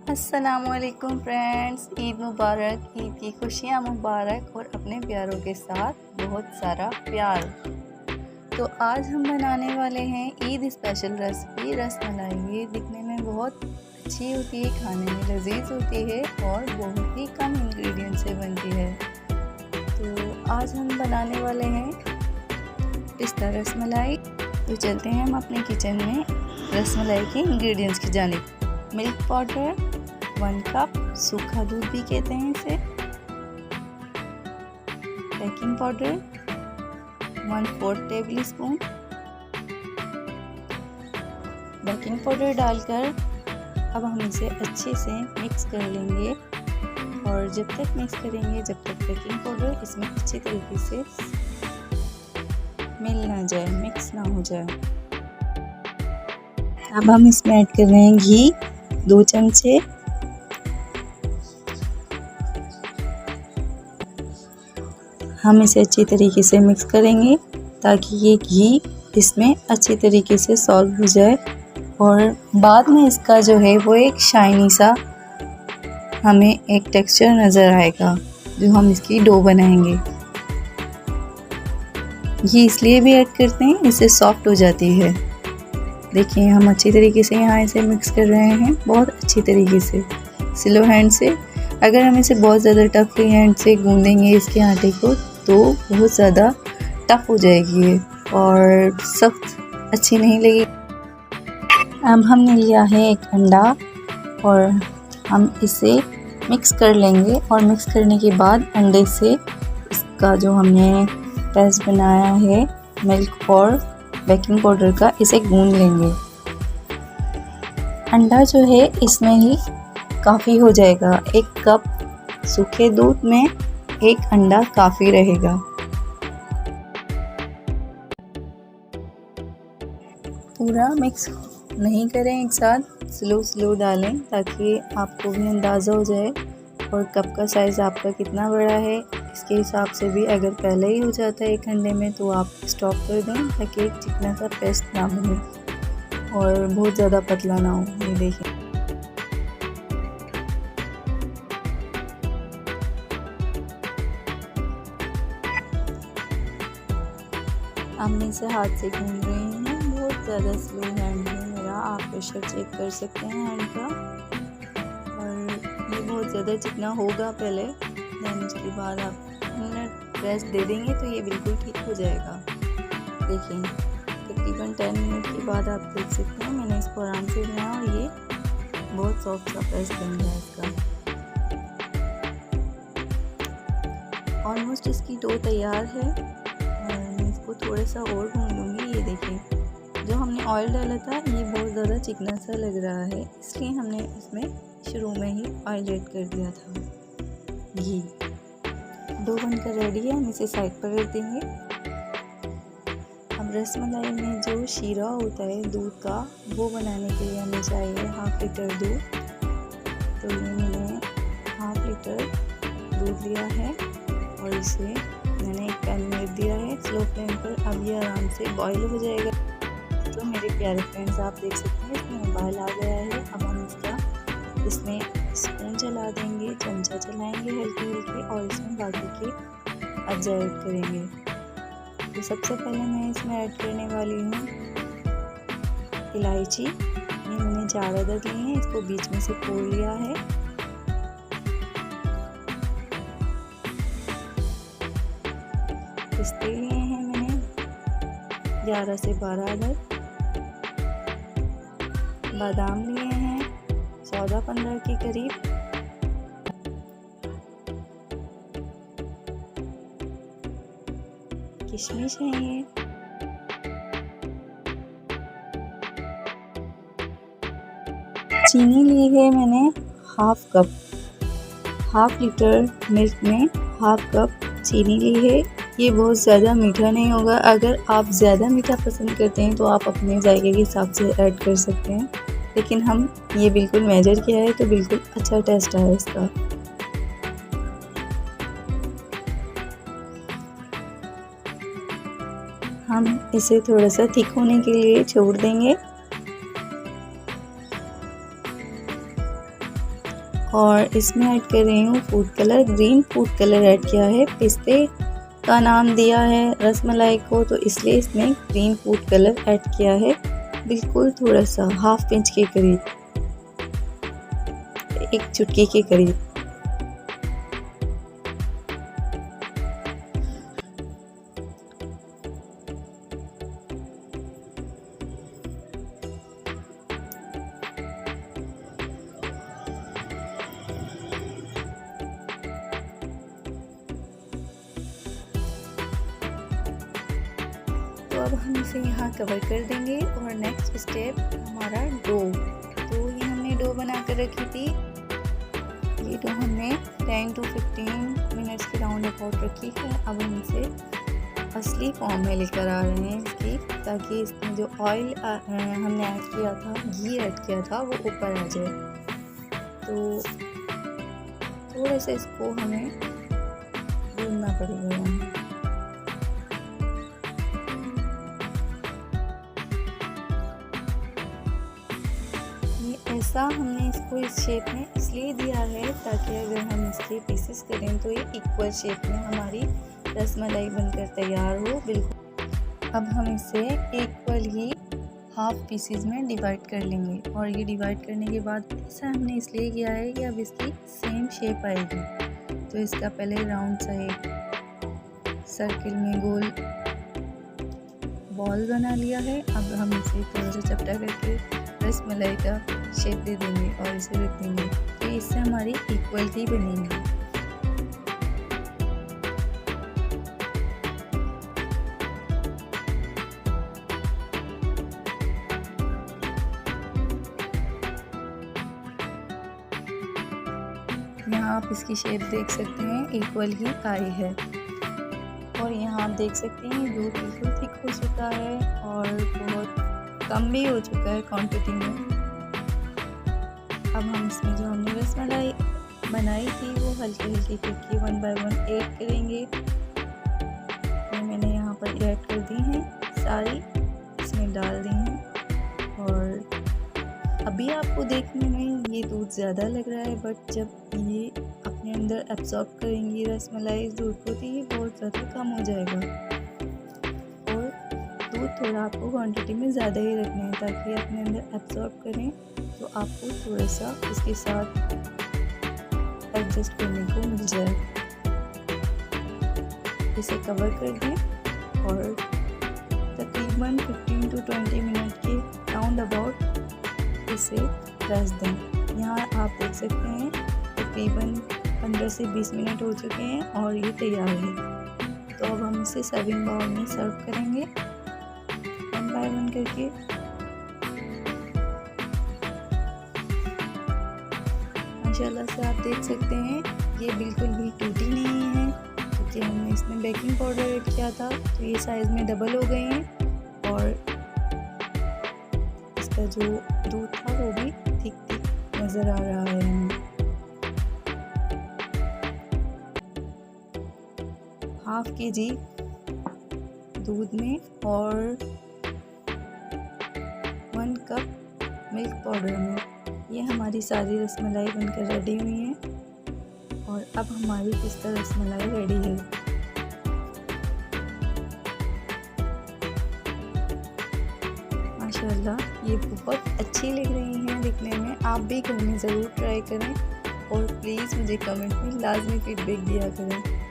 अस्सलामुअलैकुम फ्रेंड्स, ईद मुबारक। ईद की खुशियाँ मुबारक और अपने प्यारों के साथ बहुत सारा प्यार। तो आज हम बनाने वाले हैं ईद स्पेशल रेसिपी रसमलाई। ये दिखने में बहुत अच्छी होती है, खाने में लजीज होती है और बहुत ही कम इंग्रेडिएंट से बनती है। तो आज हम बनाने वाले हैं पिस्ता रसमलाई। तो चलते हैं हम अपने किचन में रसमलाई के इंग्रेडिएंट्स की जानिब। मिल्क पाउडर 1 कप, सूखा दूध भी कहते हैं इसे। Baking powder 1/4 table spoon. Baking powder डालकर अब हम इसे अच्छे से मिक्स कर लेंगे और जब तक मिक्स करेंगे जब तक बेकिंग पाउडर इसमें अच्छी तरीके से मिल ना जाए, मिक्स ना हो जाए। अब हम इसमें ऐड कर रहे हैं घी 2 चमचे। हम इसे अच्छी तरीके से मिक्स करेंगे ताकि ये घी इसमें अच्छी तरीके से सॉल्व हो जाए और बाद में इसका जो है वो एक शाइनी सा हमें एक टेक्सचर नज़र आएगा जो हम इसकी डो बनाएंगे। ये इसलिए भी ऐड करते हैं, इससे सॉफ्ट हो जाती है। देखिए हम अच्छी तरीके से यहाँ इसे मिक्स कर रहे हैं, बहुत अच्छी तरीके से स्लो हैंड से। अगर हम इसे बहुत ज़्यादा टफ हैंड से गूंदेंगे इसके आटे को तो बहुत ज़्यादा टफ हो जाएगी ये और सख्त अच्छी नहीं लगेगी। अब हमने लिया है एक अंडा और हम इसे मिक्स कर लेंगे और मिक्स करने के बाद अंडे से इसका जो हमने पेस्ट बनाया है मिल्क और बेकिंग पाउडर का, इसे गूंद लेंगे। अंडा जो है इसमें ही काफ़ी हो जाएगा। 1 कप सूखे दूध में 1 अंडा काफ़ी रहेगा। पूरा मिक्स नहीं करें एक साथ, स्लो डालें ताकि आपको भी अंदाज़ा हो जाए और कप का साइज़ आपका कितना बड़ा है इसके हिसाब से भी। अगर पहले ही हो जाता है 1 अंडे में तो आप स्टॉप कर दें ताकि एक चिकना सा पेस्ट ना बने और बहुत ज़्यादा पतला ना हो। ये देखिए अब मैं इसे हाथ से गूंद रही हूँ, बहुत ज़्यादा स्लो हैंड है मेरा। आप प्रेशर चेक कर सकते हैं हैंड का और ये बहुत ज़्यादा चिकना होगा पहले, देन उसके बाद आप मिनट रेस्ट दे देंगे तो ये बिल्कुल ठीक हो जाएगा। देखिए तकरीबन 10 मिनट के बाद आप देख सकते हैं मैंने इसको आराम से बनाया और ये बहुत सॉफ्ट सा पेस्ट बन गया इसका। ऑलमोस्ट इसकी डो तैयार है और मैं इसको थोड़ा सा और भूनूंगी। ये देखिए जो हमने ऑयल डाला था ये बहुत ज़्यादा चिकना सा लग रहा है, इसलिए हमने इसमें शुरू में ही ऑयल ऐड कर दिया था। घी डो बनकर रेडी है, हम इसे साइड पर रख देंगे। अब रसमलाई में जो शीरा होता है दूध का वो बनाने के लिए हमें चाहिए 1/2 लीटर दूध। तो ये मैंने 1/2 लीटर दूध लिया है और इसे मैंने एक पैन में रख दिया है स्लो फ्लेम पर। अब ये आराम से बॉईल हो जाएगा। तो मेरे प्यारे फ्रेंड्स आप देख सकते हैं इसमें उबाल आ गया है। अब हम इसमें स्पून चला देंगे, चमचा चलाएंगे हल्के और इसमें बाकी के अज्जा ऐड करेंगे। तो सबसे पहले मैं इसमें ऐड करने वाली हूँ इलायची। ये मैंने 4 अदद ली हैं, इसको बीच में से तोड़ लिया है। पिस्ते लिए हैं मैंने 11 से 12 अदद। बादाम लिए हैं 14-15 के करीब। किशमिश है ये। चीनी ली है मैंने 1/2 कप। 1/2 लीटर मिल्क में 1/2 कप चीनी ली है। ये बहुत ज़्यादा मीठा नहीं होगा। अगर आप ज़्यादा मीठा पसंद करते हैं तो आप अपने जायके के हिसाब से ऐड कर सकते हैं, लेकिन हम ये बिल्कुल मेजर किया है तो बिल्कुल अच्छा टेस्ट है इसका। हम इसे थोड़ा सा थिक होने के लिए छोड़ देंगे। और इसमें ऐड कर रही हूँ food colour. Green food colour add किया है। पिस्ते का नाम दिया है रसमलाई को, तो इसलिए इसमें ग्रीन फूड कलर ऐड किया है। बिल्कुल थोड़ा सा, हाफ पिंच के करीब, एक चुटकी के करीब। तो अब हम इसे यहाँ कवर कर देंगे। और नेक्स्ट स्टेप हमारा डो। तो ये हमने डो बना कर रखी थी। ये डो हमने 10 to 15 मिनट्स के राउंड अबाउट रखी है। अब हम इसे असली फॉर्म में लेकर आ रहे हैं इसकी, ताकि इसमें जो ऑयल हमने ऐड किया था, घी ऐड किया था, वो ऊपर आ जाए। तो थोड़ा सा इसको हमें भूनना पड़ेगा। ऐसा हमने इसको इस शेप में इसलिए दिया है ताकि अगर हम इसके पीसेस करें तो ये इक्वल शेप में हमारी रसमलाई बनकर तैयार हो। बिल्कुल। अब हम इसे इक्वल ही हाफ पीसेस में डिवाइड कर लेंगे। और ये डिवाइड करने के बाद ऐसा हमने इसलिए किया है कि अब इसकी सेम शेप आएगी। तो इसका पहले राउंड सा एक सर्किल में गोल बॉल बना लिया है। अब हम इसे थोड़ा सा चपटा करके रसमलाई का शेप दे देंगे और इसे रख देंगे। तो इससे हमारी इक्वलिटी बनेगी। यहाँ आप इसकी शेप देख सकते हैं, इक्वल ही आई है। और यहाँ आप देख सकते हैं दूध बिल्कुल थिक हो चुका है और बहुत कम भी हो चुका है क्वांटिटी में। अब हम इसमें जो हमने रसमलाई बनाई थी वो हल्की हल्की करके 1 by 1 ऐड करेंगे। ये मैंने यहाँ पर ऐड कर दी हैं, सारी इसमें डाल दी हैं। और अभी आपको देखने में ये दूध ज़्यादा लग रहा है, बट जब ये अपने अंदर एब्जॉर्ब करेंगी रसमलाई दूध को, तो ये बहुत ज़्यादा कम हो जाएगा। दूध थोड़ा आपको क्वांटिटी में ज़्यादा ही रखना है ताकि अपने अंदर एब्जॉर्ब करें। तो आपको थोड़ा सा इसके साथ एडजस्ट करने को मिल जाए। इसे कवर कर दें और तकरीबन 15 to 20 मिनट के राउंड अबाउट इसे रख दें। यहाँ आप देख सकते हैं तकरीबन 15 से 20 मिनट हो चुके हैं और ये तैयार है। तो अब हम इसे सर्विंग बाउल में सर्व करेंगे 1 by 1 करके। माशाल्लाह से आप देख सकते हैं ये बिल्कुल भी टूटी नहीं है, क्योंकि हमने इसमें बेकिंग पाउडर ऐड किया था। तो ये साइज़ में डबल हो गए हैं और इसका जो दूध था वो भी थिक नज़र आ रहा है हमें। हाफ kg दूध में और 1 कप मिल्क पाउडर में ये हमारी सारी रसमलाई बनकर रेडी हुई है। और अब हमारी पिस्ता रसमलाई रेडी है। माशाल्लाह ये बहुत अच्छी लग रही हैं दिखने में। आप भी घर में ज़रूर ट्राई करें और प्लीज़ मुझे कमेंट में लाजमी फीडबैक दिया करें।